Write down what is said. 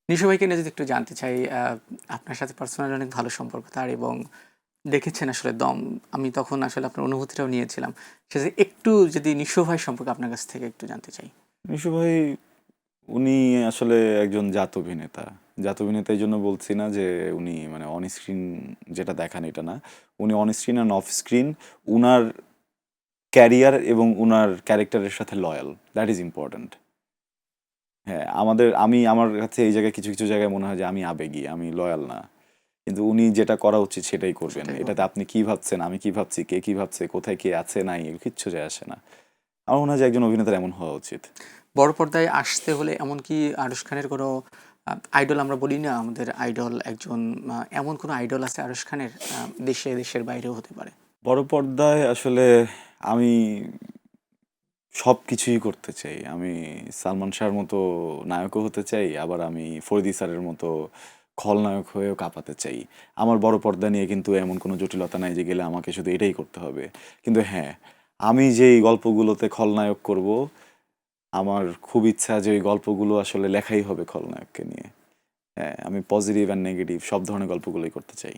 নিশু ভাইকে নিয়ে যদি একটু জানতে চাই, আপনার সাথে পার্সোনালি অনেক ভালো সম্পর্ক তার, এবং দেখেছেন আসলে দম। আমি তখন আসলে আপনার অনুভূতিটাও নিয়েছিলাম। সেটা একটু যদি নিশু ভাই সম্পর্কে আপনার কাছ থেকে একটু জানতে চাই। মিশু ভাই উনি আসলে একজন জাত অভিনেতা। জাত অভিনেতা এই জন্য বলছি না যে উনি মানে অন স্ক্রিন যেটা দেখান এটা না। উনি on screen and off screen উনার ক্যারিয়ার এবং উনার ক্যারেক্টারের সাথে লয়াল। That is important. হ্যাঁ, আমি আমার কাছে এই জায়গায় কিছু জায়গায় মনে হয় যে আমি আবেগী, আমি লয়াল না। কিন্তু উনি যেটা করা উচিত সেটাই করবেন। সেটাই এটাতে করবেন। আপনি কি ভাবছেন, আমি কি ভাবছি, কে কি ভাবছে, কোথায় কে আছে নাই এগুলো কিচ্ছু যায় আসে না। আমার মনে হয় যে একজন অভিনেতার এমন হওয়া উচিত। বড় পর্দায় আসতে হলে এমনকি আরশ খানের কোনো আইডল আমরা বলি না, আমাদের আইডল একজন, এমন কোনো আইডল আছে আরশ খানের? দেশের বাইরেও হতে পারে। বড় পর্দায় আসলে আমি সব কিছুই করতে চাই। আমি সালমান শাহর মতো নায়কও হতে চাই, আবার আমি ফরিদি স্যারের মতো খলনায়ক হয়েও কাঁপাতে চাই। আমার বড় পর্দা নিয়ে কিন্তু এমন কোনো জটিলতা নাই যে গেলে আমাকে শুধু এটাই করতে হবে। কিন্তু হ্যাঁ, আমি যেই গল্পগুলোতে খলনায়ক করব, আমার খুব ইচ্ছা যে ওই গল্পগুলো আসলে লেখাই হবে খলনায়ককে নিয়ে। হ্যাঁ, আমি পজিটিভ অ্যান্ড নেগেটিভ সব ধরনের গল্পগুলোই করতে চাই।